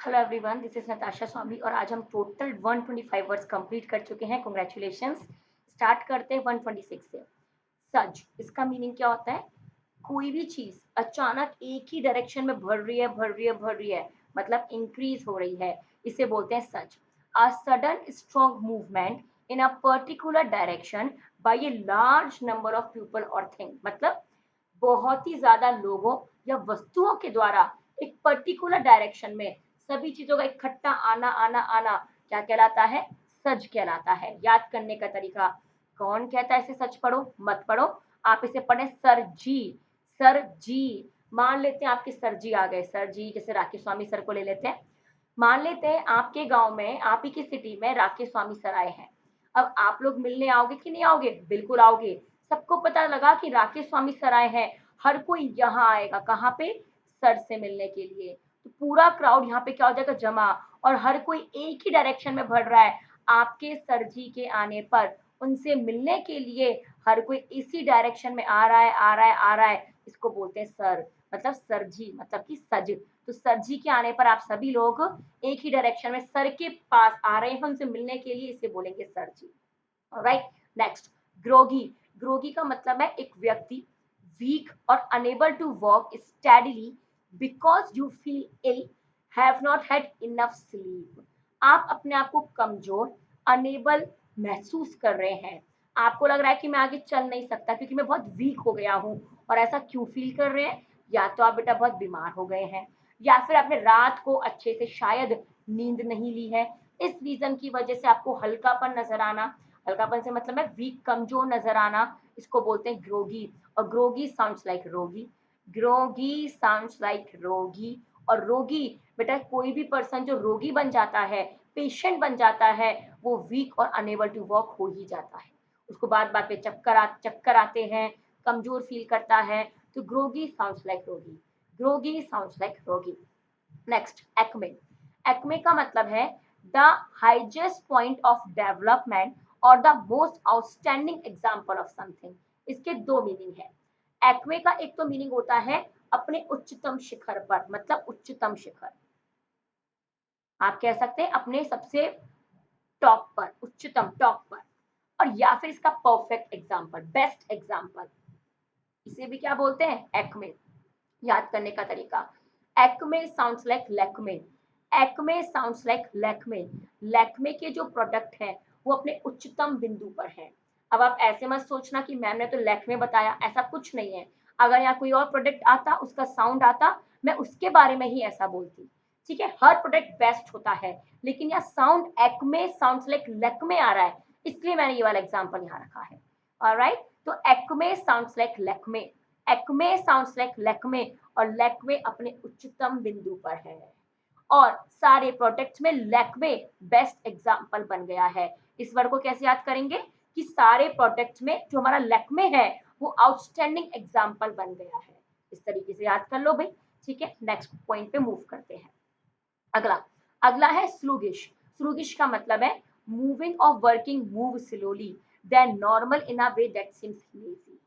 Hello everyone, this is Natasha Swami और आज हम टोटल 125 वर्ड्स कंप्लीट कर चुके हैं। कॉन्ग्रेचुलेशंस। स्टार्ट करते हैं 126 से। सज, इसका मीनिंग क्या होता है? कोई भी चीज अचानक एक ही डायरेक्शन में बढ़ रही है, मतलब इंक्रीज हो रही है, इसे बोलते हैं सच। A sudden strong movement in a particular direction by a large number of people और थिंग, मतलब बहुत ही ज्यादा लोगों या वस्तुओं के द्वारा एक पर्टिकुलर डायरेक्शन में सभी चीजों का इकट्ठा आना आना आना क्या कहलाता है? सच कहलाता है। याद करने का तरीका, कौन कहता है इसे सच पढ़ो मत पढ़ो, आप इसे पढ़े सर जी। सर जी, मान लेते हैं आपके सर जी आ गए। सर जी, जैसे राकेश स्वामी सर को ले लेते हैं। मान लेते हैं आपके गांव में, आप ही की सिटी में राकेश स्वामी सर आए हैं। अब आप लोग मिलने आओगे कि नहीं आओगे? बिल्कुल आओगे। सबको पता लगा कि राकेश स्वामी सर आए हैं, हर कोई यहाँ आएगा। कहाँ पे? सर से मिलने के लिए। तो पूरा क्राउड यहाँ पे क्या हो जाएगा? जमा। और हर कोई एक ही डायरेक्शन में बढ़ रहा है। आपके सर जी के आने पर उनसे मिलने के लिए हर कोई इसी डायरेक्शन में आ रहा है आ रहा है आ रहा है। इसको बोलते हैं सर, मतलब सर जी, मतलब कि सज। तो सर जी के आने पर आप सभी लोग एक ही डायरेक्शन में सर के पास आ रहे हैं उनसे मिलने के लिए, इसे बोलेंगे sir ji. Right. Next, groggy. Groggy का मतलब है एक व्यक्ति वीक और unable to walk steadily because you feel ill, have not had enough sleep. आप अपने आप को कमजोर, अनेबल महसूस कर रहे हैं। आपको लग रहा है कि मैं आगे चल नहीं सकता क्योंकि मैं बहुत वीक हो गया हूँ। और ऐसा क्यों फील कर रहे हैं? या तो आप बेटा बहुत बीमार हो गए हैं, या फिर आपने रात को अच्छे से शायद नींद नहीं ली है। इस रीजन की वजह से आपको हल्कापन नजर आना। हल्कापन से मतलब है वीक, कमजोर नजर आना, इसको बोलते हैं ग्रोगी। और ग्रोगी साउंड्स लाइक रोगी। ग्रोगी साउंड्स लाइक रोगी। और रोगी, बेटा कोई भी पर्सन जो रोगी बन जाता है, पेशेंट बन जाता है, वो वीक और अनेबल टू वॉक हो ही जाता है। उसको बात बात पे चक्कर आते हैं, कमजोर फील करता है। तो ग्रोगी साउंड्स लाइक रोगी। ग्रोगी साउंड्स लाइक रोगी। Next, acme. एक्मे का मतलब है the highest point of development और the most outstanding example of something. इसके दो मीनिंग है। एक्मे का एक तो मीनिंग होता है अपने उच्चतम शिखर पर, मतलब उच्चतम शिखर, आप कह सकते हैं अपने सबसे टॉप पर, उच्चतम टॉप पर। और या फिर इसका परफेक्ट एग्जाम्पल, बेस्ट एग्जाम्पल, इसे भी क्या बोलते हैं? एक्मे। याद करने का तरीका, Acme sounds like Lakme. Acme sounds like Lakme. Lakme के जो प्रोडक्ट हैं वो अपने उच्चतम बिंदु पर हैं। अब आप ऐसे मत सोचना कि मैम ने तो लैक्मे बताया, ऐसा कुछ नहीं है। अगर यहाँ कोई और प्रोडक्ट आता, उसका साउंड आता, मैं उसके बारे में ही ऐसा बोलती। ठीक है, हर प्रोडक्ट बेस्ट होता है, लेकिन यहाँ sound acme sounds like Lakme आ रहा है, इसलिए मैंने ये वाला एग्जाम्पल यहाँ रखा है। ऑलराइट, तो Acme sounds like Lakme. Acme sounds like Lakme. और लैक्मे अपने उच्चतम बिंदु पर है। और सारे प्रोडक्ट्स में लैक्मे बेस्ट एग्जाम्पल बन गया है। इस वर्ड को कैसे याद करेंगे? कि सारे प्रोडक्ट्स में जो हमारा लैक्मे है वो आउटस्टैंडिंग एग्जाम्पल बन गया है। इस तरीके से याद कर लो भाई। ठीक है, नेक्स्ट पॉइंट पे मूव करते हैं। अगला, अगला है स्लूगिश। स्लूगिश का मतलब है मूविंग और working move slowly then normal in a way that seems lazy,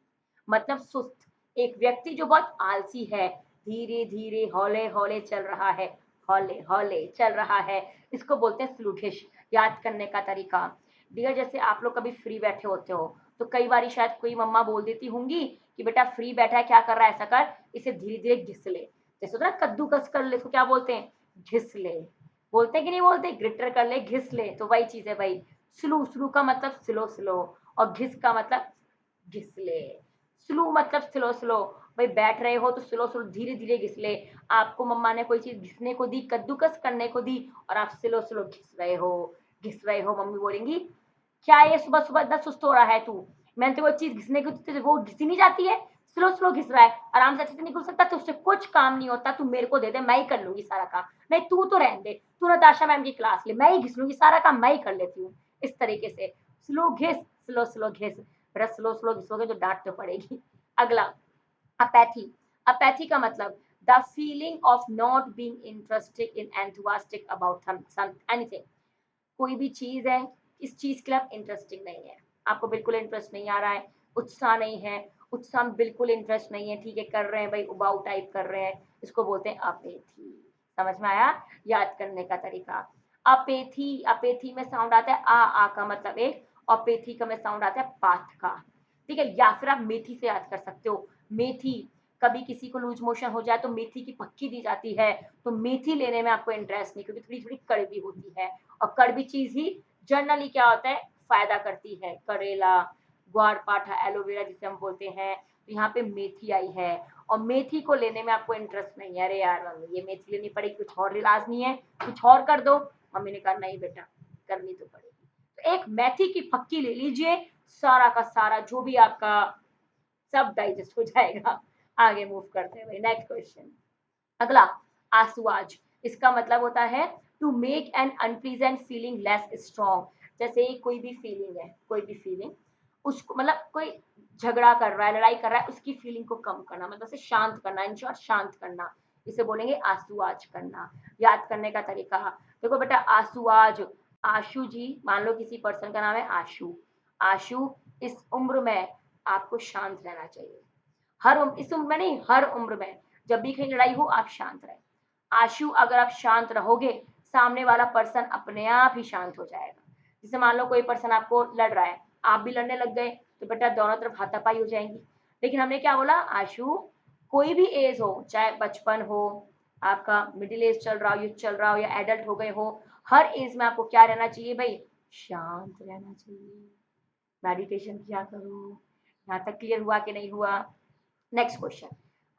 मतलब सुस्त। एक व्यक्ति जो बहुत आलसी है, धीरे धीरे हौले हौले चल रहा है, हौले हौले चल रहा है, इसको बोलते हैं स्लूगिश। याद करने का तरीका, डियर जैसे आप लोग कभी फ्री बैठे होते हो तो कई बार शायद कोई मम्मा बोल देती होंगी कि बेटा फ्री बैठा है, क्या कर रहा है, ऐसा कर, इसे धीरे धीरे घिस ले। जैसे होता है कद्दूकस कर ले, इसको क्या बोलते हैं? घिस ले। बोलते कि नहीं बोलते? ग्लिटर कर ले, घिस ले, तो वही चीज है भाई। स्लू, स्लू का मतलब स्लो स्लो, और घिस का मतलब घिस ले। स्लो मतलब स्लो स्लो, भाई बैठ रहे हो तो स्लो स्लो धीरे धीरे घिस ले। आपको मम्मा ने कोई चीज घिसने को दी, कद्दूकस करने को दी, और आप स्लो स्लो घिस रहे हो, घिस रहे हो। मम्मी बोलेंगी क्या ये सुबह सुबह इतना सुस्त हो रहा है तू? मैंने तो वो चीज घिसने को दी, वो घिसी नहीं जाती है। स्लो स्लो घिस रहा है, आराम से अच्छे से निकल सकता, तो उससे कुछ काम नहीं होता। तू मेरे को दे दे, मैं ही कर लूंगी सारा काम। नहीं तू तो रहने दे, तू नताशा मैम की क्लास ले, मैं ही घिस लूंगी, सारा काम मैं ही कर लेती हूँ। इस तरीके से स्लो घिस, स्लो स्लो घिस। बेटा स्लो स्लो घिसोगे तो डांट तो पड़ेगी। अगला, अपैथी। अपैथी का मतलब the feeling of not being interested in enthusiastic about anything. कोई भी चीज है, इस चीज के लिए आप इंटरेस्टिंग नहीं है, आपको बिल्कुल इंटरेस्ट नहीं आ रहा है, उत्साह नहीं है, उत्साह में बिल्कुल इंटरेस्ट नहीं है, ठीक है कर रहे हैं भाई, उबाऊ टाइप कर रहे हैं, इसको बोलते हैं अपेथी। समझ में आया? याद करने का तरीका। अपेथी, अपेथी में साउंड आता है आ का मतलब एक, और पेथी का में साउंड आता है पाथ का। ठीक है, या फिर आप मेथी से याद कर सकते हो। मेथी, कभी किसी को लूज मोशन हो जाए तो मेथी की पक्की दी जाती है, तो मेथी लेने में आपको इंटरेस्ट नहीं, क्योंकि थोड़ी थोड़ी कड़वी होती है, और कड़वी चीज ही जनरली क्या होता है, फायदा करती है। करेला, ग्वार पाठा, एलोवेरा जिसे हम बोलते हैं, तो यहाँ पे मेथी आई है, और मेथी को लेने में आपको इंटरेस्ट नहीं है। अरे यार मम्मी, ये मेथी लेनी पड़ेगी, कुछ और इलाज नहीं है, कुछ और कर दो। मम्मी ने कहा नहीं बेटा, करनी तो पड़ेगी। तो एक मेथी की फक्की ले लीजिए, सारा का सारा जो भी आपका सब डाइजेस्ट हो जाएगा। आगे मूव करते हैं भाई, नेक्स्ट क्वेश्चन। अगला, आसुआज, इसका मतलब होता है to make an unpleasant feeling less strong. जैसे कोई भी फीलिंग है, कोई भी फीलिंग, उसको मतलब कोई झगड़ा कर रहा है, लड़ाई कर रहा है, उसकी फीलिंग को कम करना, मतलब उसे शांत करना, इन शॉर्ट शांत करना, इसे बोलेंगे आसुआज करना। याद करने का तरीका, देखो बेटा, आसुआज, आशु जी, मान लो किसी पर्सन का नाम है आशु। आशु, इस उम्र में आपको शांत रहना चाहिए। हर उम्र, इस उम्र में नहीं, हर उम्र में जब भी कहीं लड़ाई हो आप शांत रहे। आशु, अगर आप शांत रहोगे, सामने वाला पर्सन अपने आप ही शांत हो जाएगा। जैसे मान लो कोई पर्सन आपको लड़ रहा है, आप भी लड़ने लग गए, तो बेटा दोनों तरफ हाथापाई हो जाएंगी। लेकिन हमने क्या बोला, आशु, कोई भी एज हो, चाहे बचपन हो, आपका मिडिल एज चल रहा हो, युद्ध चल रहा हो, या एडल्ट हो गए हो, हर एज में आपको क्या रहना चाहिए भाई, शांत रहना चाहिए। मेडिटेशन किया करो। यहाँ तक क्लियर हुआ कि नहीं हुआ? नेक्स्ट क्वेश्चन,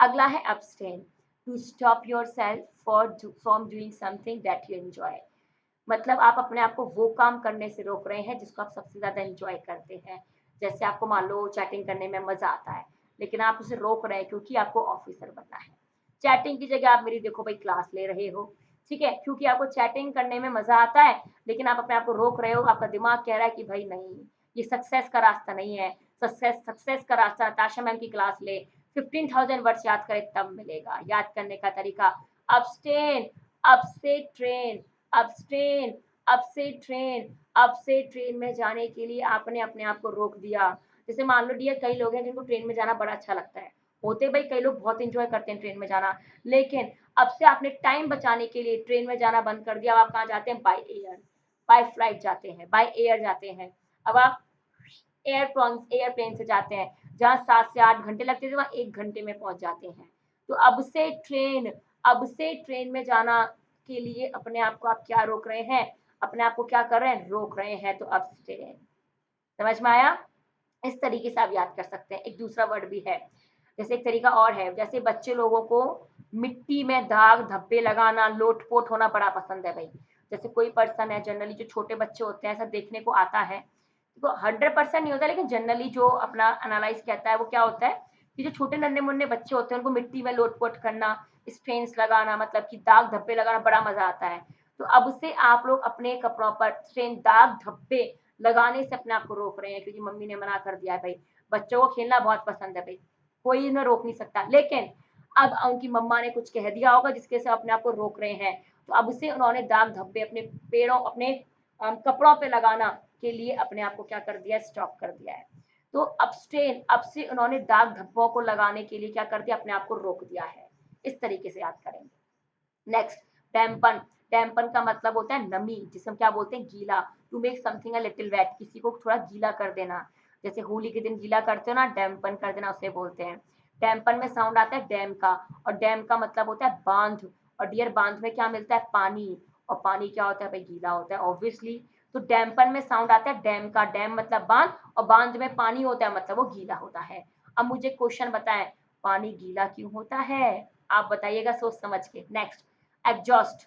अगला है abstain, to stop yourself for from doing something that you enjoy. मतलब आप अपने आप को वो काम करने से रोक रहे हैं जिसको आप सबसे ज्यादा एंजॉय करते हैं। जैसे आपको मान लो चैटिंग करने में मजा आता है, लेकिन आप उसे रोक रहे हैं क्योंकि आपको ऑफिसर बनना है। चैटिंग की जगह आप मेरी देखो भाई क्लास ले रहे हो, ठीक है, क्योंकि आपको चैटिंग करने में मजा आता है, लेकिन आप अपने आप को रोक रहे हो। आपका दिमाग कह रहा है कि भाई नहीं, ये सक्सेस का रास्ता नहीं है। सक्सेस का रास्ता नताशा मैम की क्लास ले, 15,000 वर्ड्स याद करे तब मिलेगा। याद करने का तरीका, abstain, अब से ट्रेन, abstain, अब से ट्रेन, अब से ट्रेन में जाने के लिए आपने अपने आप को रोक दिया। जैसे मान लो डियर, कई लोग हैं जिनको ट्रेन में जाना बड़ा अच्छा लगता है, होते भाई कई लोग बहुत इंजॉय करते हैं ट्रेन में जाना, लेकिन अब से आपने टाइम बचाने के लिए ट्रेन में जाना बंद कर दिया। अब आप कहाँ जाते हैं, बाय एयर, बाय फ्लाइट जाते हैं, बाय एयर जाते हैं। अब आप एयरप्लेन से जाते हैं, जहाँ 7 से 8 घंटे लगते थे वहां 1 घंटे में पहुंच जाते हैं। तो अब से ट्रेन में जाना के लिए अपने आप को आप क्या रोक रहे हैं, अपने आप को क्या कर रहे हैं, रोक रहे हैं। तो अब स्टे, समझ में आया? इस तरीके से आप याद कर सकते हैं। एक दूसरा वर्ड भी है, जैसे एक तरीका और है, जैसे बच्चे लोगों को मिट्टी में दाग धब्बे लगाना, लोटपोट होना बड़ा पसंद है भाई। जैसे कोई पर्सन है, जनरली जो छोटे बच्चे होते हैं, ऐसा देखने को आता है, तो 100% नहीं होता, लेकिन जनरली जो अपना एनालाइज कहता है वो क्या होता है कि जो छोटे नन्हे मुन्ने बच्चे होते हैं उनको मिट्टी में लोटपोट करना, स्ट्रेन्स लगाना, मतलब कि दाग धब्बे लगाना बड़ा मजा आता है। तो अब से आप लोग अपने कपड़ों पर स्ट्रेन, दाग धब्बे लगाने से अपने आप को रोक रहे हैं, क्योंकि मम्मी ने मना कर दिया है भाई। बच्चों को खेलना बहुत पसंद है भाई, कोई इन्हें रोक नहीं सकता, लेकिन अब उनकी मम्मा ने कुछ कह दिया होगा जिसके से अपने आप को रोक रहे हैं। तो अब से उन्होंने दाग धब्बे अपने पेड़ों, अपने कपड़ों पे लगाना के लिए अपने आप को क्या कर दिया, स्टॉप कर दिया है। तो abstain, अब से उन्होंने दाग धब्बों को लगाने के लिए क्या कर दिया, अपने आप को रोक दिया है। इस तरीके से याद करेंगे। नेक्स्ट, डैम्पन, डैम्पन का मतलब होता है नमी, जिसे हम क्या बोलते हैं, गीला। To make something a little wet, किसी को थोड़ा गीला कर देना। जैसे होली के दिन गीला करते हो ना, डैम्पन कर देना उसे बोलते हैं। डैम्पन में साउंड आता है डैम का, और डैम का मतलब होता है बांध। और डियर, बांध में क्या मिलता है, पानी, और पानी क्या होता है भाई, गीला होता है ऑब्वियसली। तो डैम्पन में साउंड आता है डैम का, डैम मतलब बांध, और बांध में पानी होता है, मतलब वो गीला होता है। अब मुझे क्वेश्चन बताएं, पानी गीला क्यों होता है? आप बताइएगा सोच समझ के। नेक्स्ट, एग्जॉस्ट,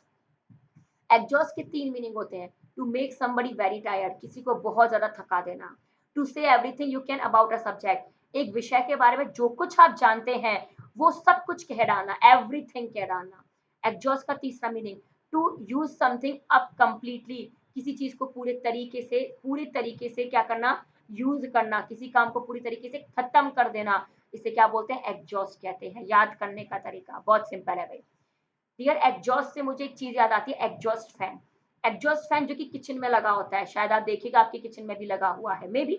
एग्जॉस्ट के 3 मीनिंग होते हैं। To make somebody very tired, किसी को बहुत ज्यादा थका देना। To say everything you can about a subject, एक विषय के बारे में जो कुछ आप जानते हैं वो सब कुछ कह डालना, एवरीथिंग कह डालना। एग्जॉस्ट का तीसरा meaning, to use something up completely, किसी चीज को पूरी तरीके से क्या करना, यूज करना, किसी काम को पूरी तरीके से खत्म कर देना, इसे क्या बोलते हैं, एग्जॉस्ट कहते हैं। याद करने का तरीका बहुत सिंपल है भाई। डियर, एग्जॉस्ट से मुझे एक चीज याद आती है, एग्जॉस्ट फैन। एग्जॉस्ट फैन जो कि किचन में लगा होता है, शायद आप देखिएगा आपके किचन में भी लगा हुआ है, मे बी,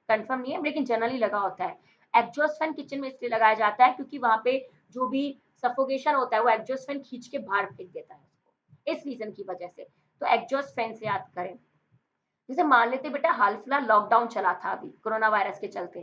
कंफर्म नहीं है, लेकिन जनरली लगा होता है। एग्जॉस्ट फैन किचन में इसलिए लगाया जाता है क्योंकि वहां पे जो भी सफोकेशन होता है वो एग्जॉस्ट फैन खींच के बाहर फेंक देता है, इस रीजन की वजह से। तो एग्जॉस्ट फैन से याद करें। जैसे मान लेते बेटा हाल फिलहाल लॉकडाउन चला था अभी कोरोना वायरस के चलते,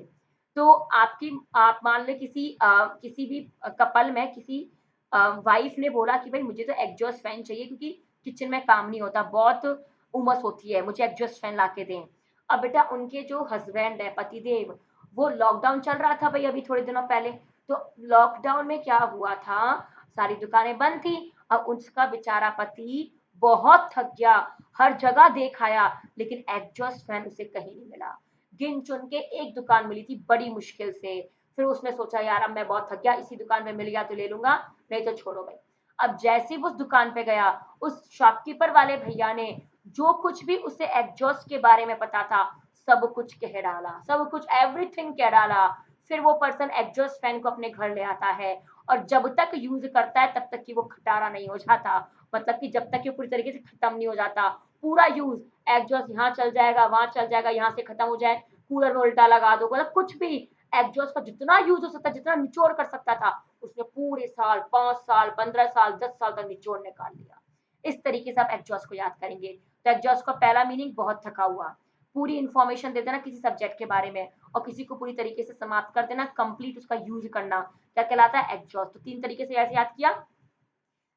तो आप मान ले किसी भी कपल में किसी वाइफ ने बोला कि भाई मुझे तो एग्जॉस्ट फैन चाहिए क्योंकि किचन में काम नहीं होता, बहुत उमस होती है, मुझे एग्जॉस्ट फैन ला के दें। अब बेटा उनके जो हस्बैंड है पतिदेव, वो लॉकडाउन चल रहा था भाई अभी थोड़े दिनों पहले, तो लॉकडाउन में क्या हुआ था, सारी दुकानें बंद थी। अब उसका बेचारा पति बहुत थक गया, हर जगह देख आया, लेकिन एग्जॉस्ट फैन उसे कहीं नहीं मिला। गिन चुन के एक दुकान मिली थी बड़ी मुश्किल से। फिर उसने सोचा यार अब मैं बहुत थक गया, इसी दुकान पे मिल गया तो ले लूंगा, नहीं तो छोड़ो भाई। अब जैसे ही उस दुकान पे गया, उस शॉपकीपर वाले भैया ने जो कुछ भी उसे एग्जॉस्ट के बारे में पता था सब कुछ कह डाला, सब कुछ एवरीथिंग कह डाला। फिर वो पर्सन एग्जॉस्ट फैन को अपने घर ले आता है, और जब तक यूज करता है तब तक कि वो खटारा नहीं हो जाता, मतलब कि जब तक ये पूरी तरीके से खत्म नहीं हो जाता पूरा यूज। एग्जॉस्ट यहाँ चल जाएगा, वहां चल जाएगा, यहाँ से खत्म हो जाए, कूलर में उल्टा लगा दो, मतलब कुछ भी एग्जॉस्ट का जितना यूज हो सकता है, जितना निचोड़ कर सकता था, उसने पूरे साल 5 साल 15 साल 10 साल तक निचोड़ निकाल लिया। इस तरीके से आप एग्जॉस्ट को याद करेंगे। तो एग्जॉस्ट का पहला मीनिंग बहुत थका हुआ, पूरी इंफॉर्मेशन दे देना किसी सब्जेक्ट के बारे में और किसी को पूरी तरीके से समाप्त कर देना, कंप्लीट उसका यूज करना, क्या कहलाता है एग्जॉस्ट। तो 3 तरीके से ऐसे याद किया।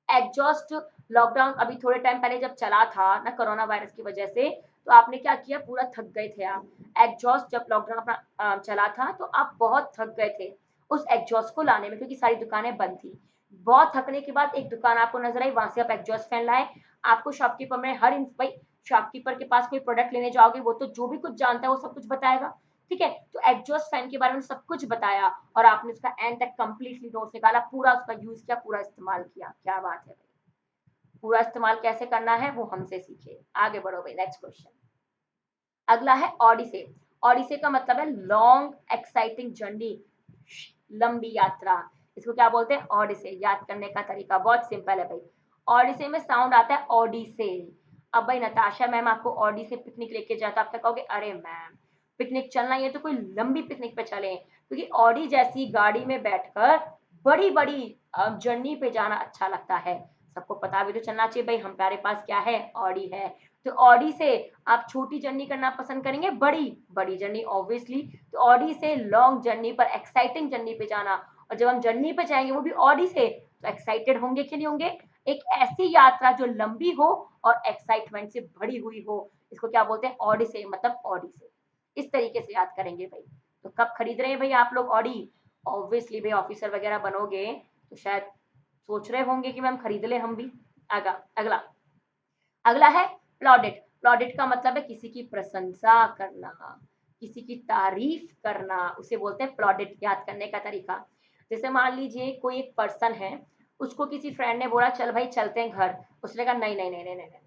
एग्जॉस्ट लॉकडाउन अभी थोड़े टाइम पहले जब चला था ना कोरोना वायरस की वजह से, तो आपने क्या किया, पूरा थक गए थे आप। एग्जॉस्ट जब लॉकडाउन अपना चला था तो आप बहुत थक गए थे उस एग्जॉस्ट को लाने में, क्योंकि सारी दुकानें बंद थी। बहुत थकने के बाद एक दुकान आपको नजर आई, वहां से आप एग्जॉस्ट फैन लाए। आपको शॉपकीपर में भाई शॉपकीपर के पास कोई प्रोडक्ट लेने जाओगे, वो तो जो भी कुछ जानता है वो सब कुछ बताएगा, ठीक है। तो एग्जॉस्ट फैन के बारे में सब कुछ बताया और आपने उसका एंड तक कंप्लीटली नोट्स निकाला, पूरा उसका यूज किया, पूरा इस्तेमाल किया। क्या बात है भाई, पूरा इस्तेमाल कैसे करना है वो हमसे सीखे। आगे बढ़ो भाई, नेक्स्ट क्वेश्चन। अगला है ऑडिसे। ऑडिसे का मतलब है लॉन्ग एक्साइटिंग जर्नी, लंबी यात्रा। इसको क्या बोलते हैं, ऑडिसे। याद करने का तरीका बहुत सिंपल है भाई। ऑडिसे में साउंड आता है ऑडी से। अब भाई नताशा मैम आपको ऑडी से पिकनिक लेके जाता, आप क्या कहोगे, अरे मैम पिकनिक चलना ये तो कोई लंबी पिकनिक पे चले, क्योंकि ऑडी जैसी गाड़ी में बैठकर बड़ी बड़ी जर्नी पे जाना अच्छा लगता है। सबको पता भी तो चलना चाहिए भाई हमारे पास क्या है, ऑडी है। तो ऑडी से आप छोटी जर्नी करना पसंद करेंगे, बड़ी बड़ी जर्नी ऑब्वियसली। तो ऑडी से लॉन्ग जर्नी पर, एक्साइटिंग जर्नी पे जाना, और जब हम जर्नी पे जाएंगे वो भी ऑडी से, तो एक्साइटेड होंगे कि नहीं होंगे। एक ऐसी यात्रा जो लंबी हो और एक्साइटमेंट से भरी हुई हो, इसको क्या बोलते हैं, ऑडी से, मतलब ऑडी से। इस तरीके से याद करेंगे भाई। तो कब खरीद रहे हैं भाई आप लोग ऑडी, ऑब्वियसली भाई ऑफिसर वगैरह बनोगे तो शायद सोच रहे होंगे कि मैम खरीद ले हम भी। अगला अगला है प्लॉडेट। प्लॉडेट का मतलब है किसी की प्रशंसा करना, किसी की तारीफ करना, उसे बोलते हैं प्लॉडेट। याद करने का तरीका, जैसे मान लीजिए कोई एक पर्सन है, उसको किसी फ्रेंड ने बोला चल भाई चलते हैं घर, उसने कहा नहीं नहीं नहीं नहीं नहीं नहीं,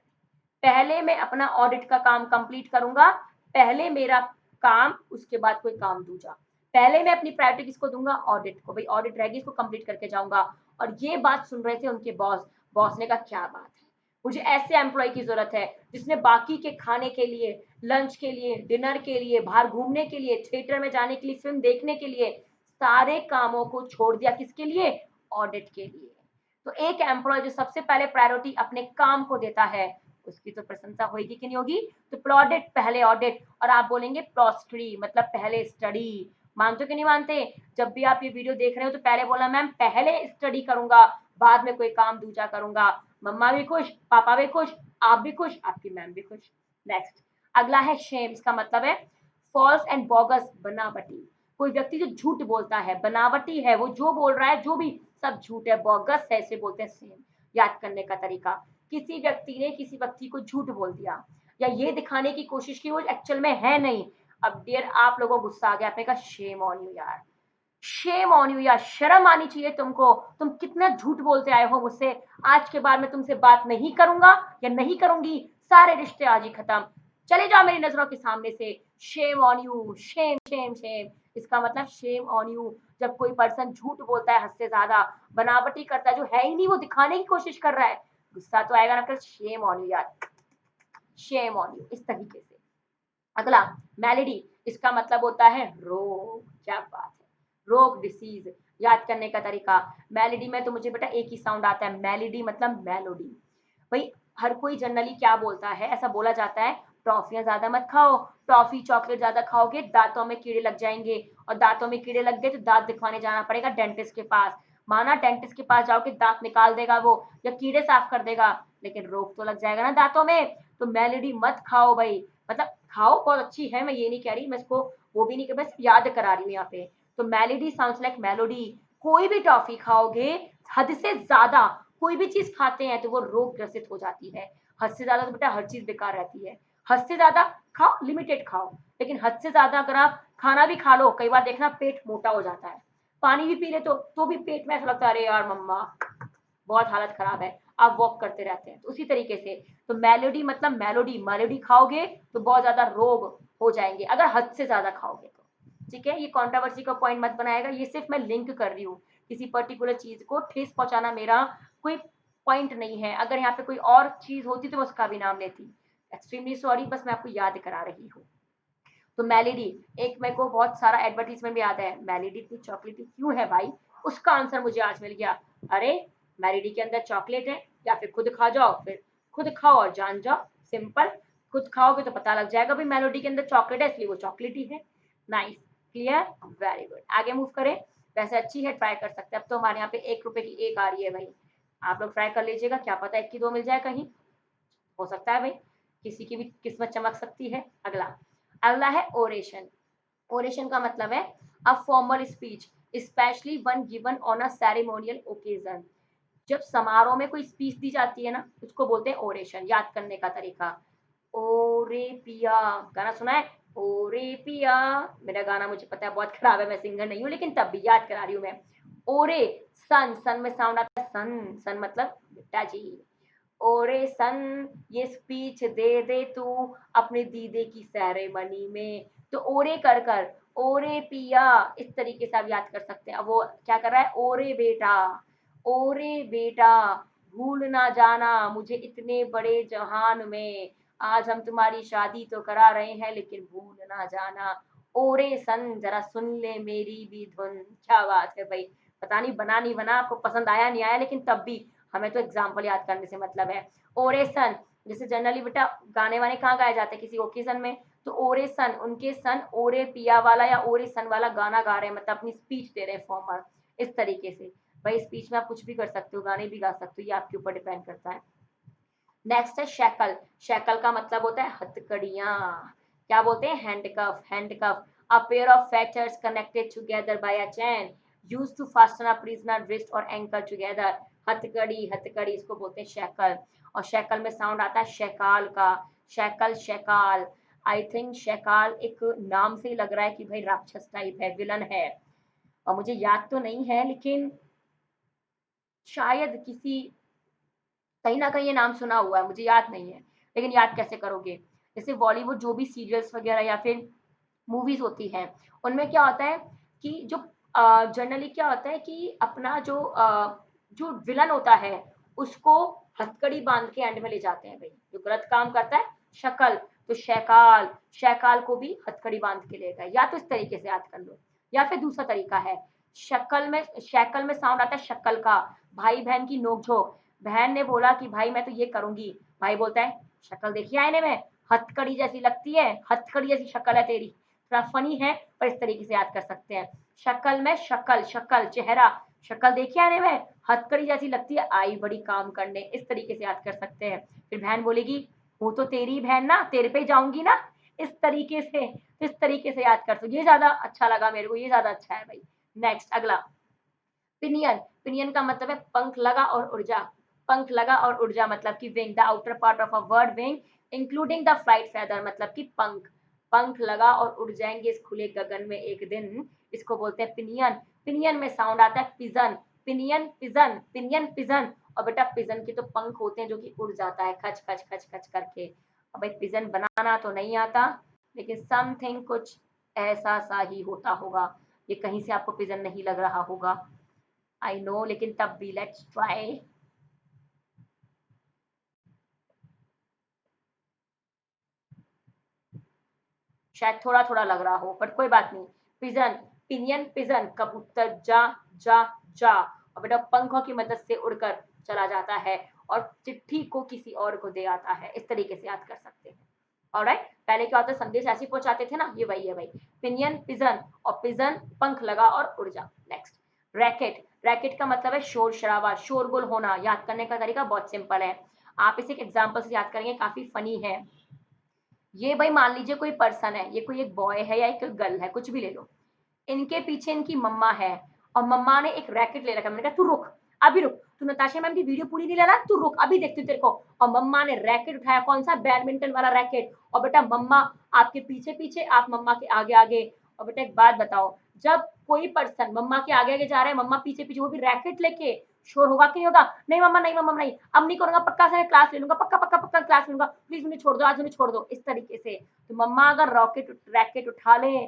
पहले मैं अपना ऑडिट का काम कंप्लीट करूंगा, पहले मेरा काम, उसके बाद कोई काम दूजा। पहले मैं अपनी प्रायोरिटी किसको दूंगा, ऑडिट को। भाई ऑडिट रहेगी, इसको कंप्लीट करके जाऊंगा। और ये बात सुन रहे थे उनके बॉस। बॉस ने कहा क्या बात है, मुझे ऐसे एम्प्लॉय की जरूरत है जिसने बाकी के खाने के लिए, लंच के लिए, डिनर के लिए, बाहर घूमने के लिए, थिएटर में जाने के लिए, फिल्म देखने के लिए, सारे कामों को छोड़ दिया, किसके लिए, ऑडिट के लिए। तो एक एम्प्लॉय जो सबसे पहले प्रायोरिटी अपने काम को देता है, उसकी तो प्रशंसा होगी कि नहीं होगी। तो प्लॉडेट पहले ऑडिट, और आप बोलेंगे प्लॉस्ट्री मतलब पहले स्टडी। मानते हो कि नहीं मानते, जब भी आप ये वीडियो देख रहे हो तो पहले बोलना मैम पहले स्टडी करूंगा, बाद में कोई काम दूजा करूंगा। मम्मा भी खुश, पापा भी खुश, आप भी खुश, आपकी मैम भी खुश। नेक्स्ट अगला है शेम। इसका मतलब है फॉल्स एंड बोगस, बनावटी। कोई व्यक्ति जो झूठ बोलता है, बनावटी है, वो जो बोल रहा है जो भी सब झूठ है, बोगस है, इसे बोलते हैं सेम। याद करने का तरीका, किसी व्यक्ति ने किसी व्यक्ति को झूठ बोल दिया या ये दिखाने की कोशिश की वो एक्चुअल में है नहीं। अब डियर आप लोगों को गुस्सा आ गया, आपने कहा शेम ऑन यू यार, शेम ऑन यू यार, शर्म आनी चाहिए तुमको, तुम कितना झूठ बोलते आए हो मुझसे, आज के बाद मैं तुमसे बात नहीं करूंगा या नहीं करूंगी, सारे रिश्ते आज ही खत्म, चले जाओ मेरी नजरों के सामने से। Shame on you, Shem Shem Shem. इसका मतलब शेम ऑन यू, जब कोई पर्सन झूठ बोलता है हद से ज्यादा, बनावटी करता है, जो है ही नहीं वो दिखाने की कोशिश कर रहा है, गुस्सा तो आएगा ना, फिर शेम ऑन यू यार, शेम ऑन यू, इस तरीके से। अगला मेलेडी। इसका मतलब होता है रोग। क्या बात है, रोग, डिसीज। याद करने का तरीका, मेलेडी में तो मुझे बेटा एक ही साउंड आता है, मेलेडी मतलब मेलोडी। भाई हर कोई जनरली क्या बोलता है, ऐसा बोला जाता है टॉफियां ज्यादा मत खाओ, टॉफी चॉकलेट ज्यादा खाओगे दांतों में कीड़े लग जाएंगे, और दांतों में कीड़े लग गए तो दांत दिखवाने जाना पड़ेगा डेंटिस्ट के पास। माना डेंटिस्ट के पास जाओगे दांत निकाल देगा वो या कीड़े साफ कर देगा, लेकिन रोग तो लग जाएगा ना दांतों में। तो मेलेडी मत खाओ भाई, मतलब खाओ बहुत अच्छी है, मैं ये नहीं कह रही, मैं इसको वो भी नहीं, बस याद करा रही हूँ यहाँ पे। तो मेलेडी साउंड्स लाइक मेलोडी। कोई भी टॉफी खाओगे हद से ज्यादा, कोई भी चीज खाते हैं तो वो रोग ग्रसित हो जाती है। हद से ज्यादा तो बेटा हर चीज बेकार रहती है। हद से ज्यादा खाओ, लिमिटेड खाओ, लेकिन हद से ज्यादा अगर आप खाना भी खा लो, कई बार देखना पेट मोटा हो जाता है। पानी भी पी ले तो भी पेट में ऐसा लगता है अरे यार मम्मा बहुत हालत खराब है, आप वॉक करते रहते हैं। तो उसी तरीके से तो मेलोडी मतलब मेलोडी, मेलोडी खाओगे तो बहुत ज्यादा रोग हो जाएंगे अगर हद से ज्यादा खाओगे तो। ठीक है, ये कंट्रोवर्सी का पॉइंट मत बनाएगा, ये सिर्फ मैं लिंक कर रही हूँ, किसी पर्टिकुलर चीज को ठेस पहुंचाना मेरा कोई पॉइंट नहीं है। अगर यहाँ पे कोई और चीज होती तो मैं उसका भी नाम लेती। एक्सट्रीमली सॉरी, बस मैं आपको याद करा रही हूँ। तो मेलेडी, एक मेरे को बहुत सारा एडवर्टीजमेंट भी आता है, मेलेडी इतनी चॉकलेटी क्यों है भाई, उसका आंसर मुझे आज मिल गया। अरे मेलेडी के अंदर चॉकलेट है, या फिर खुद खा जाओ, फिर खुद खाओ और जान जाओ, सिंपल। खुद खाओगे तो पता लग जाएगा भाई मेलोडी के अंदर चॉकलेट है इसलिए वो चॉकलेटी है। Nice, clear, very good. आगे मूव करें। वैसे अच्छी है, ट्राई कर सकते हैं। अब तो हमारे यहाँ पे 1 रुपए की एक आ रही है भाई, आप लोग ट्राई कर लीजिएगा, क्या पता 1 की 2 मिल जाए कहीं, हो सकता है भाई, किसी की भी किस्मत चमक सकती है। अगला, अगला है ओरेशन। ओरेशन का मतलब है a formal speech, specially one given on a ceremonial occasion. जब समारोह में कोई स्पीच दी जाती है ना, उसको बोलते हैं ओरेशन। याद करने का तरीका, ओरे पिया, गाना सुना है, ओरे पिया। मेरा गाना मुझे पता है बहुत खराब है, मैं सिंगर नहीं हूँ, लेकिन तब भी याद करा रही हूँ मैं। ओरे, सन, सन में साउंड आता है सन, सन मतलब बेटा जी। ओरे सन, ये स्पीच दे दे तू अपने दीदे की सेरेमनी में। तो ओरे कर कर, ओरे पिया, इस तरीके से आप याद कर सकते हैं। अब वो क्या कर रहा है, ओरे बेटा, ओरे बेटा, भूल ना जाना मुझे इतने बड़े जहान में, आज हम तुम्हारी शादी तो करा रहे हैं लेकिन भूल ना जाना। ओरे सन, जरा सुन ले मेरी भी धुन। क्या बात है भाई, पता नहीं बना नहीं बना, आपको पसंद आया नहीं आया, लेकिन तब भी हमें तो एग्जाम्पल याद करने से मतलब है। ओरेसन, जैसे जनरली बेटा गाने वाने कहाँ गाए जाते हैं, किसी ओकेजन में, तो ओरे सन, उनके सन ओरे पिया वाला या ओरे सन वाला गाना गा रहे हैं, मतलब अपनी स्पीच दे रहे हैं फॉर्मर, इस तरीके से। भाई स्पीच में आप कुछ भी कर सकते हो, गाने भी गा सकते हो, ये आपके ऊपर डिपेंड करता है। नेक्स्ट है शैकल। शैकल का मतलब होता है हथकड़ियां। क्या बोलते हैं, handcuff, handcuff, a pair of fetters connected together by a chain used to fasten a prisoner wrist or ankle together। हथकड़ी, हथकड़ी, इसको बोलते हैं शैकल। और शैकल में साउंड आता है शैकाल का, शैकल, शैकाल। आई थिंक शैकाल एक नाम से ही लग रहा है कि भाई राक्षस टाइप है, विलन है, और मुझे याद तो नहीं है, लेकिन शायद किसी, कहीं ना कहीं ये नाम सुना हुआ है, मुझे याद नहीं है, लेकिन याद कैसे करोगे। जैसे बॉलीवुड जो भी सीरियल्स वगैरह या फिर मूवीज होती हैं, उनमें क्या होता है कि जो जनरली क्या होता है कि अपना जो विलन होता है उसको हथकड़ी बांध के एंड में ले जाते हैं भाई, जो गलत काम करता है शक्ल, तो शैकाल, शैकाल को भी हथकड़ी बांध के ले गए। या तो इस तरीके से याद कर लो, या फिर दूसरा तरीका है, शक्ल में, शैकल में साउंड आता है शक्ल का, भाई बहन की नोकझोंक। बहन ने बोला कि भाई मैं तो ये करूंगी, भाई बोलता है शक्ल देखिए आईने में, हथकड़ी जैसी लगती है, हथकड़ी जैसी शक्ल है तेरी। थोड़ा फनी है पर इस तरीके से याद कर सकते हैं। शक्ल में शक्ल, शक्ल चेहरा, शक्ल देखिए आने में, हथकड़ी जैसी लगती है, आई बड़ी काम करने, इस तरीके से याद कर सकते हैं। फिर बहन बोलेगी वो तो तेरी बहन ना, तेरे पे जाऊंगी ना, इस तरीके से, इस तरीके से याद कर सकते। ये ज्यादा अच्छा लगा मेरे को, ये ज्यादा अच्छा है भाई। नेक्स्ट, अगला, पिनियन। पिनियन का मतलब है पंख लगा और ऊर्जा। पंख लगा और ऊर्जा मतलब कि wing, the outer part of a bird wing including the flight feather, मतलब कि पंख। पंख लगा और उड़ जाएंगे इस खुले गगन में एक दिन, इसको बोलते हैं पिनियन। पिनियन में साउंड आता है pigeon, pinion pigeon, pinion pigeon. और बेटा पिजन के तो पंख होते हैं जो कि उड़ जाता है खच खच खच खच करके। अब भाई पिजन बनाना तो नहीं आता, लेकिन समथिंग कुछ ऐसा सा ही होता होगा, ये कहीं से आपको पिजन नहीं लग रहा होगा, आई नो, लेकिन तब भी लेट्स ट्राई। शायद थोड़ा थोड़ा लग रहा हो, बट कोई बात नहीं। पिजन, पिनियन पिजन, कबूतर जा जा जा, और बेटा पंखों की मदद से उड़कर चला जाता है। और चिट्ठी को किसी और को दे आता है, इस तरीके से याद कर सकते हैं। ऑलराइट, पहले क्या होता है, संदेश ऐसे पहुंचाते थे ना, ये वही है भाई, पिनियन पिजन, और पिजन पंख लगा और उड़ जा। नेक्स्ट, रैकेट, रैकेट का मतलब है शोर शराबा, शोरगुल होना। याद करने का तरीका बहुत सिंपल है, आप इसे एक एग्जाम्पल से याद करेंगे, काफी फनी है। ये भाई मान लीजिए कोई पर्सन है, ये कोई एक बॉय है या एक गर्ल है, कुछ भी ले लो, इनके पीछे इनकी मम्मा है, और मम्मा ने एक रैकेट ले रखा है। मैंने कहा तू रुक, अभी रुक, तू नताशा मैम की वीडियो पूरी नहीं ले रहा, तू रुक, अभी देखती हूँ तेरे को। और मम्मा ने रैकेट उठाया, कौन सा, बैडमिंटन वाला रैकेट, और बेटा मम्मा आपके पीछे पीछे, आप मम्मा के आगे आगे। और बेटा एक बात बताओ, जब कोई पर्सन मम्मा के आगे आगे जा रहा है, मम्मा पीछे पीछे, वो भी रैकेट लेके, शोर होगा कि नहीं होगा? नहीं मम्मा, नहीं मम्मा, नहीं, अब नहीं करूंगा, पक्का से क्लास ले लूंगा, पक्का पक्का पक्का क्लास लूंगा, प्लीज मुझे छोड़ दो, आज मुझे छोड़ दो, इस तरीके से। तो मम्मा अगर रैकेट उठा ले,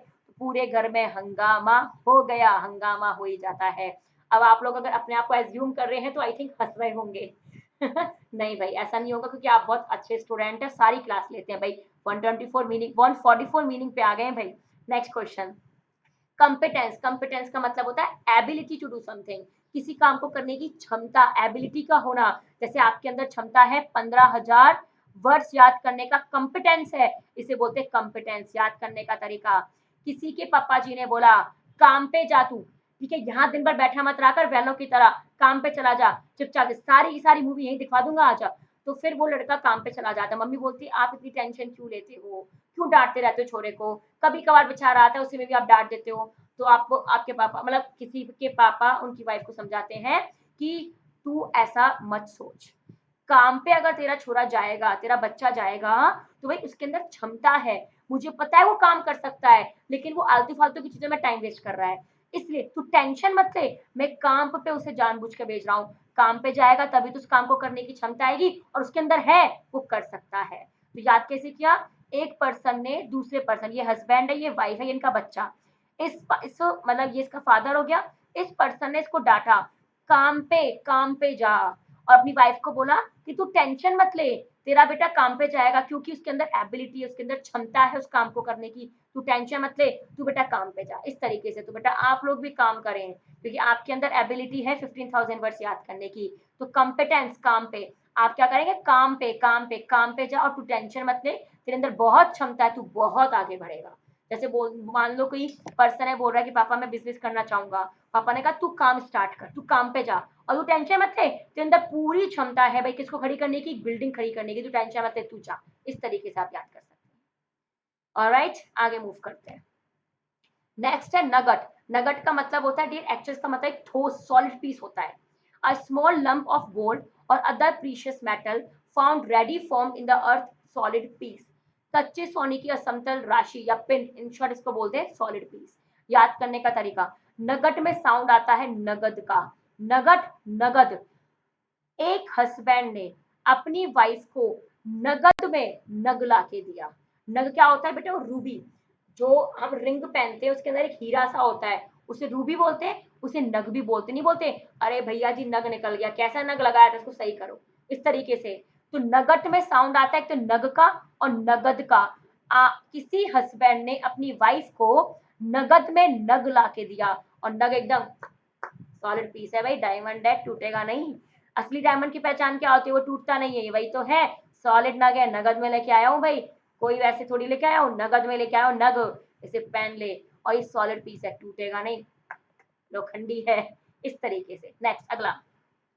पूरे घर में हंगामा हो गया, हंगामा हो ही जाता है। अब आप लोग अगर अपने आप को एज्यूम कर रहे हैं तो आई थिंक हंस रहे होंगे। नहीं भाई, ऐसा नहीं होगा, क्योंकि आप बहुत अच्छे स्टूडेंट हैं, सारी क्लास लेते हैं भाई। 124 मीनिंग, 144 मीनिंग पे आ गए हैं भाई। नेक्स्ट क्वेश्चन, कंपिटेंस, कंपिटेंस का मतलब होता है एबिलिटी टू डू समथिंग, किसी काम को करने की क्षमता, एबिलिटी का होना। जैसे आपके अंदर क्षमता है 15,000 वर्ड्स याद करने का, कंपिटेंस है, इसे बोलते हैं कंपिटेंस। याद करने का तरीका, किसी के पापा जी ने बोला काम पे जा तू, ठीक है, यहाँ दिन भर बैठा मत रहा कर वैलों की तरह, काम पे चला जा चुपचाप, सारी की सारी मूवी यही दिखा दूंगा आजा। तो फिर वो लड़का काम पे चला जाता, मम्मी बोलती आप इतनी टेंशन क्यों लेते हो, क्यों डांटते रहते हो छोरे को, कभी कभार बेचारा आता है, उसी में भी आप डांट देते हो। तो आपको आपके पापा, मतलब किसी के पापा उनकी वाइफ को समझाते हैं कि तू ऐसा मत सोच, काम पे अगर तेरा छोरा जाएगा, तेरा बच्चा जाएगा, तो भाई उसके अंदर क्षमता है, मुझे पता है वो काम कर सकता है, लेकिन वो आलतू फालतू की चीजों में टाइम वेस्ट कर रहा है, इसलिए तू टेंशन मत ले, मैं काम पे उसे जानबूझ के भेज रहा हूँ, काम पे जाएगा तभी तो उस काम को करने की क्षमता आएगी, और उसके अंदर है, वो कर सकता है। तो याद कैसे किया, एक पर्सन ने दूसरे पर्सन, ये हस्बैंड है, ये वाइफ है, इनका बच्चा, इस मतलब ये इसका फादर हो गया, इस पर्सन ने इसको डांटा, काम पे जा, और अपनी वाइफ को बोला कि तू टेंशन मत ले, तेरा बेटा काम पे जाएगा, क्योंकि उसके अंदर एबिलिटी है, उसके अंदर क्षमता है उस काम को करने की, तू टेंशन मत ले, तू बेटा काम पे जा, इस तरीके से। तो बेटा आप लोग भी काम करें, क्योंकि आपके अंदर एबिलिटी है 15,000 वर्ड्स याद करने की। तो कॉम्पिटेंस, काम पे, आप क्या करेंगे, काम पे काम पे काम पे जा, और तू टेंशन मत ले, तेरे अंदर बहुत क्षमता है, तू बहुत आगे बढ़ेगा। जैसे बोल, मान लो कोई पर्सन है, बोल रहा है कि पापा मैं बिजनेस करना चाहूंगा, पापा ने कहा तू काम स्टार्ट कर, तू काम पे जा, और तू टेंशन मत ले, तेरे अंदर पूरी क्षमता है भाई किसको खड़ी करने की, बिल्डिंग खड़ी करने की, तू टेंशन मत ले, तू जा, इस तरीके से आप याद कर सकते हैं। ऑलराइट, आगे मूव करते हैं। नेक्स्ट है नगट, नगट का मतलब होता है, डियर एक्चुअल का मतलब एक ठोस सॉलिड पीस होता है, a small lump of gold और other precious metal found ready form in the earth, solid piece, कच्चे सोने की असमतल राशि या पिंड, इन शॉर्ट इसको बोलते हैं सॉलिड पीस। याद करने का तरीका, नगट में साउंड आता है नगद का, नगट, नगद। एक हस्बैंड ने अपनी वाइफ को नगद में नग ला के दिया। नग क्या होता है बेटा, वो रूबी, जो हम रिंग पहनते हैं उसके अंदर एक हीरा सा होता है, उसे रूबी बोलते हैं, उसे नग भी बोलते, नहीं बोलते अरे भैया जी नग निकल गया, कैसा नग लगाया था, इसको सही करो, इस तरीके से। तो नगट में साउंड आता है एक तो नग का और नगद का। किसी हस्बैंड ने अपनी वाइफ को नगद में नग ला के दिया, और नग एकदम सॉलिड पीस है भाई, डायमंड है, टूटेगा नहीं। असली डायमंड की पहचान क्या होती है, वो टूटता नहीं है, ये वही तो है, सॉलिड नग है, नगद में लेके आया हूँ भाई, कोई वैसे थोड़ी लेके आया हूँ, नगद में लेके आया हूँ नग, इसे पहन ले, और ये सॉलिड पीस है, टूटेगा नहीं, लोखंडी है, इस तरीके से। नेक्स्ट, अगला,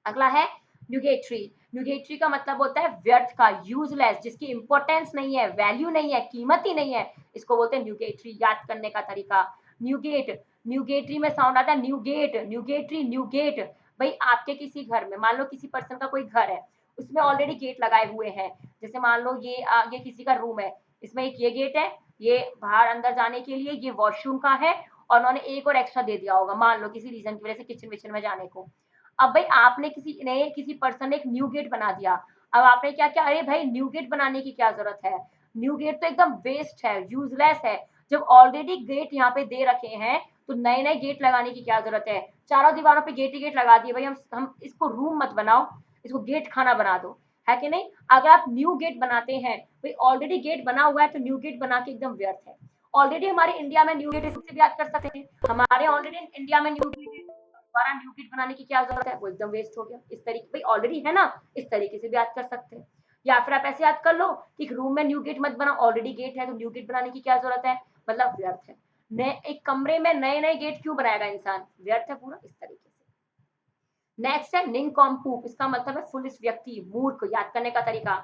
अगला है न्यूगेटरी। न्यूगेटरी का मतलब होता है व्यर्थ का, यूजलेस, जिसकी इंपॉर्टेंस नहीं है, वैल्यू नहीं है, कीमत ही नहीं है, इसको बोलते हैं न्यूगेटरी। याद करने का तरीका, न्यूगेट, न्यूगेटरी में साउंड आता है न्यूगेट, न्यूगेटरी, न्यूगेट। भाई आपके किसी घर में, मान लो किसी पर्सन का कोई घर है, उसमें ऑलरेडी गेट लगाए हुए हैं, जैसे मान लो ये किसी का रूम है, इसमें एक ये गेट है, ये बाहर अंदर जाने के लिए, ये वॉशरूम का है, और उन्होंने एक और एक्स्ट्रा दे दिया होगा, मान लो किसी रीजन की वजह से किचन विचन में जाने को। अब भाई आपने किसी पर्सन ने एक न्यू गेट बना दिया, अब आपने क्या किया, अरे भाई न्यू गेट बनाने की क्या जरूरत है, न्यू गेट तो एकदम वेस्ट है, यूजलेस है, जब ऑलरेडी गेट यहाँ पे दे रखे हैं, तो नए नए गेट लगाने की क्या जरूरत है, चारों दीवारों पे गेट ही गेट लगा दिए भाई, हम इसको रूम मत बनाओ, इसको गेट खाना बना दो, है कि नहीं। अगर आप न्यू गेट बनाते हैं, भाई ऑलरेडी गेट बना हुआ है, तो न्यू गेट बना के एकदम व्यर्थ है। ऑलरेडी हमारे इंडिया में न्यू गेट से भी याद कर सकते हैं, हमारे ऑलरेडी इंडिया में न्यू गेट दोबारा न्यू गिट बनाने की क्या जरूरत है, वो एकदम वेस्ट हो गया। इस तरीके भाई ऑलरेडी है ना, इस तरीके से भी याद कर सकते हैं। या फिर आप ऐसे याद कर लो कि एक रूम में न्यू गेट मत बनाओ, ऑलरेडी गेट है तो न्यू गेट बनाने की क्या जरूरत है, मतलब व्यर्थ है। नए एक कमरे में नए नए गेट क्यों बनाएगा इंसान, व्यर्थ है पूरा, इस तरीके से। नेक्स्ट है निनकॉम्पूप, इसका मतलब है फुलिश व्यक्ति, मूर्ख। याद करने का तरीका,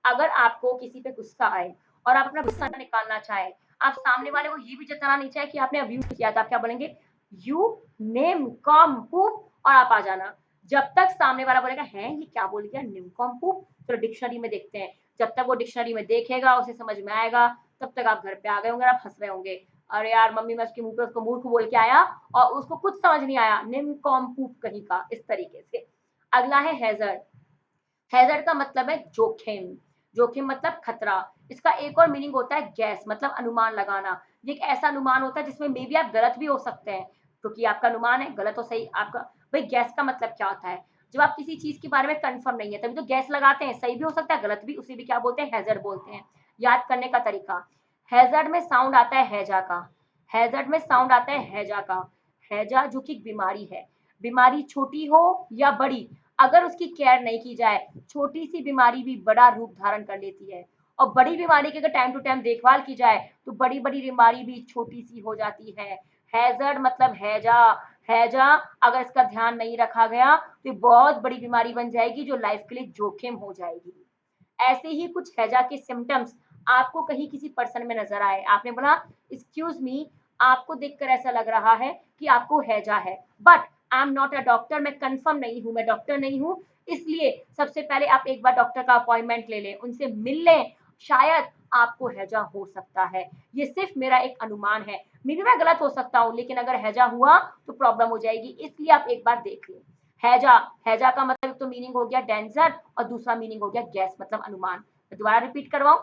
अगर आपको किसी पे गुस्सा आए और आप अपना गुस्सा निकालना चाहे, आप सामने वाले को ये भी जताना नहीं चाहे कि आपने अब्यूज किया था, आप क्या बोलेंगे, यू नेम कॉम्पूप, और आप आ जाना। जब तक सामने वाला बोलेगा है ये क्या बोल गया निम कॉम्पूप, तो डिक्शनरी में देखते हैं, जब तक वो डिक्शनरी में देखेगा उसे समझ में आएगा, तब तक आप घर पे आ गए होंगे, आप हंस रहे होंगे, अरे यार मम्मी मैं उसके मुंह पे उसको मूर्ख बोल के आया और उसको कुछ समझ नहीं आया, निमकॉम्पूप कहीं का, इस तरीके से। अगला है हैजर्ड। हैजर्ड का मतलब है जोखिम, जोखिम मतलब खतरा। इसका एक और मीनिंग होता है गैस, मतलब अनुमान लगाना। ये एक ऐसा अनुमान होता है जिसमें मे बी आप गलत भी हो सकते हैं, क्योंकि आपका अनुमान है, गलत हो सही आपका। भाई गैस का मतलब क्या होता है, जब आप किसी चीज के बारे में कंफर्म नहीं है तभी तो गैस लगाते हैं, सही भी हो सकता है गलत भी, उसे भी क्या बोलते हैं, हैजर्ड बोलते हैं। याद करने का तरीका, हैजर्ड में साउंड आता है हैजा का, हैजर्ड में साउंड आता है हैजा का। हैजा जो कि बीमारी है, बीमारी छोटी हो या बड़ी, अगर उसकी केयर नहीं की जाए, छोटी सी बीमारी भी बड़ा रूप धारण कर लेती है। और बड़ी बीमारी की अगर टाइम टू टाइम देखभाल की जाए तो बड़ी बड़ी बीमारी भी छोटी सी हो जाती है। हैजर्ड मतलब हैजा, हैजा अगर इसका ध्यान नहीं रखा गया तो बहुत बड़ी बीमारी बन जाएगी जो लाइफ के लिए जोखिम हो जाएगी। ऐसे ही कुछ हैजा के सिम्टम्स आपको कहीं किसी पर्सन में नजर आए, आपने बोला एक्सक्यूज मी, आपको देखकर ऐसा लग रहा है कि आपको हैजा है, but I am not a doctor, मैं कंफर्म नहीं हूँ, मैं डॉक्टर नहीं हूँ, इसलिए सबसे पहले आप एक बार डॉक्टर का अपॉइंटमेंट ले लें, उनसे मिल लें, शायद आपको हैजा हो सकता है, ये सिर्फ मेरा एक अनुमान है, मे बी मैं गलत हो सकता हूँ, लेकिन अगर हैजा हुआ तो प्रॉब्लम हो जाएगी, इसलिए आप एक बार देख लें। हैजा, हैजा का मतलब तो मीनिंग हो गया डेंजर और दूसरा मीनिंग हो गया गैस, मतलब अनुमान। मैं दोबारा रिपीट करवाऊं,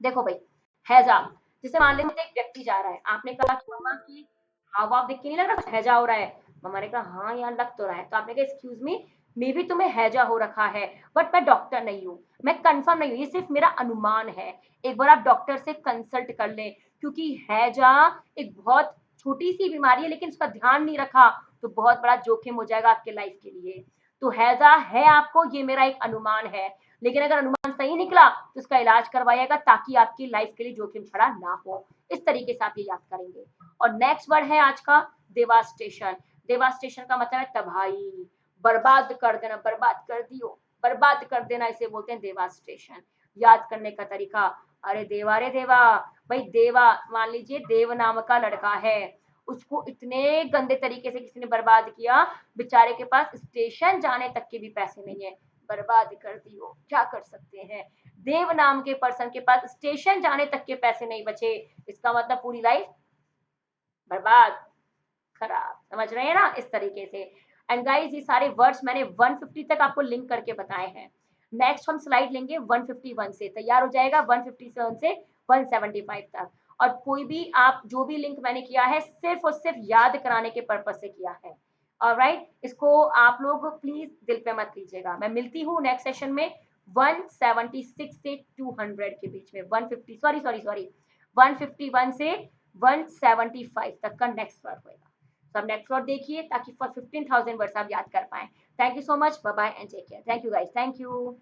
देखो भाई, हैजा, जैसे मान लेते एक व्यक्ति जा रहा है, आपने कहा कि मम्मा की हाव भाव देख के नहीं लग रहा हैजा हो रहा है, मम्मा ने कहा हाँ यार लग तो रहा है, तो आपने कहा एक्सक्यूज मी, मे बी तुम्हें हैजा हो रखा है, बट मैं डॉक्टर नहीं हूँ, मैं कंफर्म नहीं हूँ, ये सिर्फ मेरा अनुमान है, एक बार आप डॉक्टर से कंसल्ट कर लें, क्योंकि हैजा एक बहुत छोटी सी बीमारी है, लेकिन उसका ध्यान नहीं रखा तो बहुत बड़ा जोखिम हो जाएगा आपके लाइफ के लिए। तो हैजा है आपको, ये मेरा एक अनुमान है, लेकिन अगर अनुमान सही निकला तो उसका इलाज करवाइएगा ताकि आपकी लाइफ के लिए जोखिम खड़ा ना हो। इस तरीके से आप ये याद करेंगे। और नेक्स्ट वर्ड है आज का देवास्टेशन। देवास्टेशन का मतलब है तबाही, बर्बाद कर देना, बर्बाद कर दियो, बर्बाद कर देना, इसे बोलते हैं देवास्टेशन। याद करने का तरीका, अरे देवा रे देवा, भाई देवा मान लीजिए देव नाम का लड़का है, उसको इतने गंदे तरीके से किसी ने बर्बाद किया, बेचारे के पास स्टेशन जाने तक के भी पैसे नहीं है, बर्बाद कर दियो, क्या कर सकते हैं। देव नाम के पर्सन के पास स्टेशन जाने तक के पैसे नहीं बचे, इसका मतलब पूरी लाइफ बर्बाद, खराब, समझ रहे हैं ना, इस तरीके से। एंड गाइस ये सारे वर्ड्स मैंने 150 तक आपको लिंक करके बताए हैं। नेक्स्ट हम स्लाइड लेंगे 151 से, तैयार हो जाएगा 157 से 175 तक। और कोई भी आप जो भी लिंक मैंने किया है सिर्फ और सिर्फ याद कराने के पर्पज से किया है, ऑलराइट, इसको आप लोग प्लीज दिल पे मत लीजिएगा। मैं मिलती हूँ नेक्स्ट सेशन में 176 से 200 के बीच में, 150 सॉरी सॉरी सॉरी 151 से 175 तक का नेक्स्ट वर्ड होगा। तो अब नेक्स्ट वर्ड देखिए ताकि फॉर 15,000 वर्ड्स आप याद कर पाए। Thank you so much, bye bye and take care, thank you guys, thank you.